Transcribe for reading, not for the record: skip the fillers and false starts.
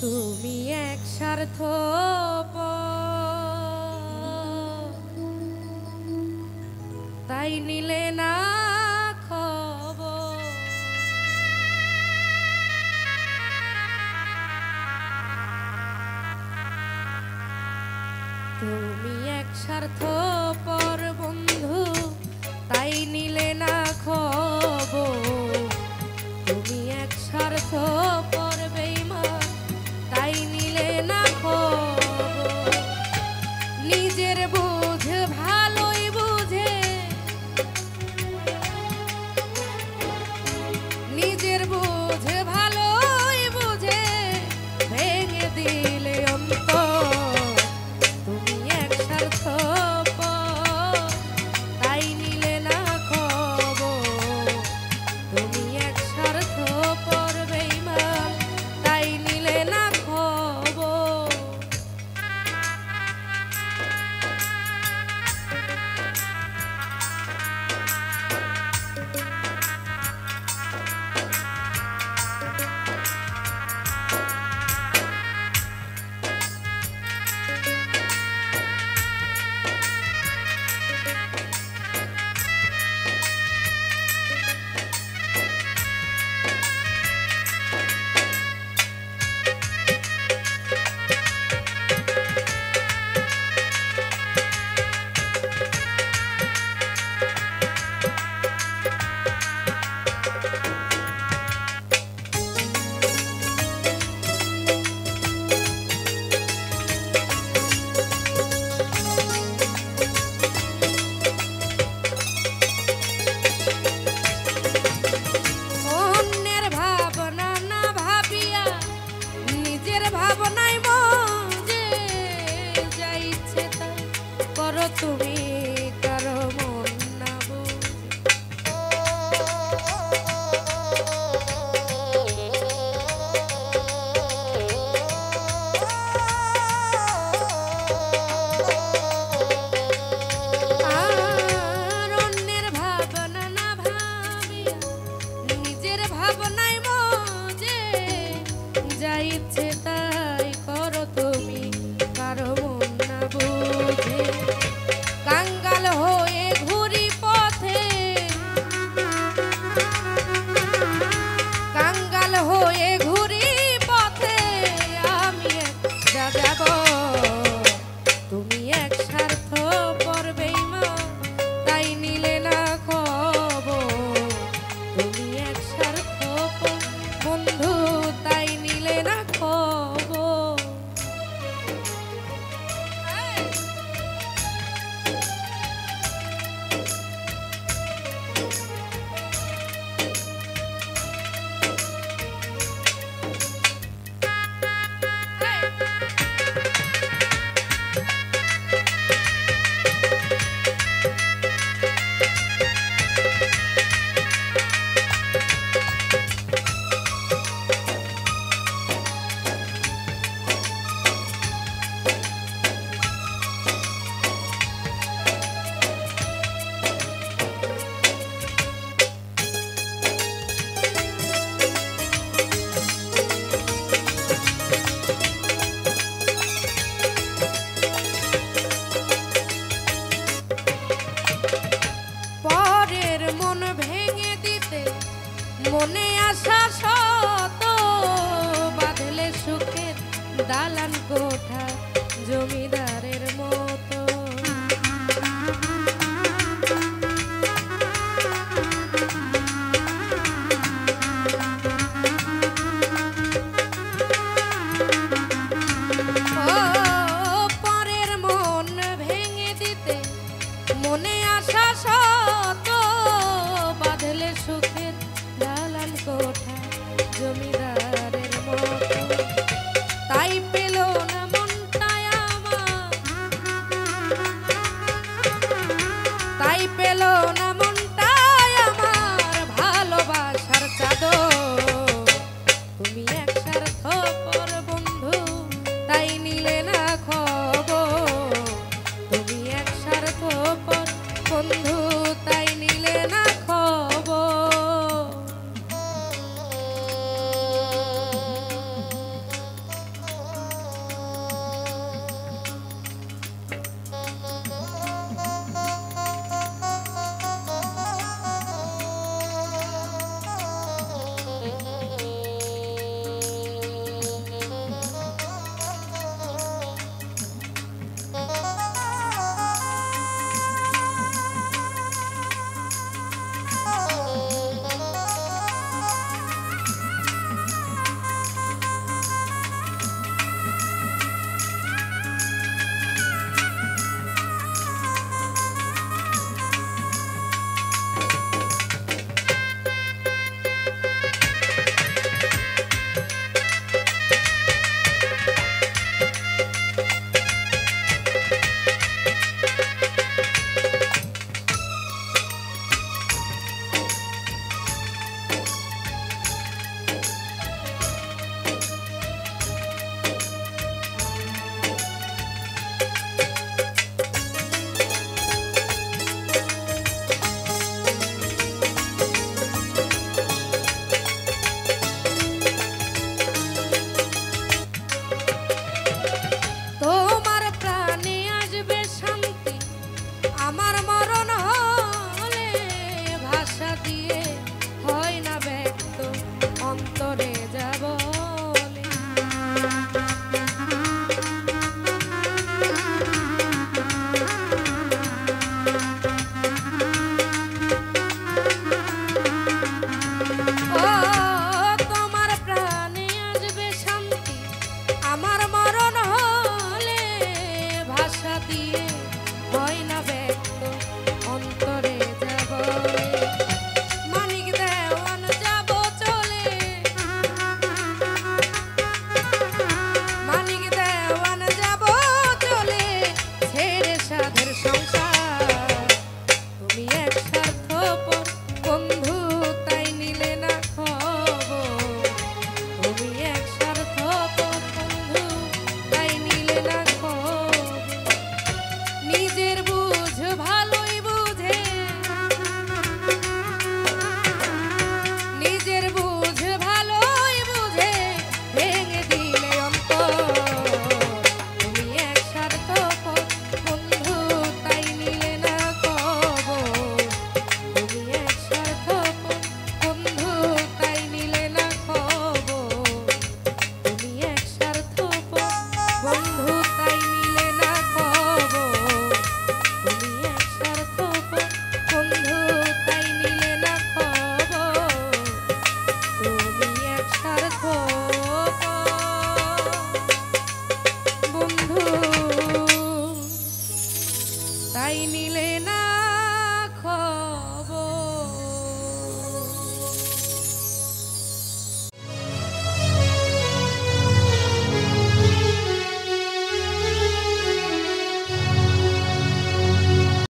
তুমি এক স্বার্থ তাই নিলে না খবর। তুমি এক স্বার্থপর বন্ধু তাই নিলে না খবর। তুমি এক স্বার্থপর বেঈমান তাই নিলে না খবর। নিজের বুঝ ভালোই বুঝে, নিজের বুঝ ভালোই বুঝে ভেঙে দিলে অন্তর। তুমি এক স্বার্থপর তাই নিলে না খবর। তুমি এক স্বার্থপর বেঈমান তাই নিলে না খবর। তুমি কারো মন না আর অন্যের ভাবনা না ভাবিয়া নিজের ভাবনায় মজে যা ইচ্ছে তাই করো তুমি কারো মন না বুঝে। কাঙ্গাল হয়ে ঘুরি পথে, কাঙ্গাল হয়ে ঘুরি পথে আমি এক যাব। তুমি এক স্বার্থপর বেঈমান তাই নিলে না খবর। তুমি এক স্বার্থপর বন্ধু তাই নিলে না খবর। মনে আশা শত বাঁধলে সুখের দালান কোঠা জমিদারের মতো। ও পরের মন ভেঙে দিতে মনে আশা শত বাঁধলে সুখের দালান কোঠা জমিদারের মতো। তাই পেল না মনটায় আমার, তাই পেল না মনটায় আমার ভালোবাসার চাদর। তুমি এক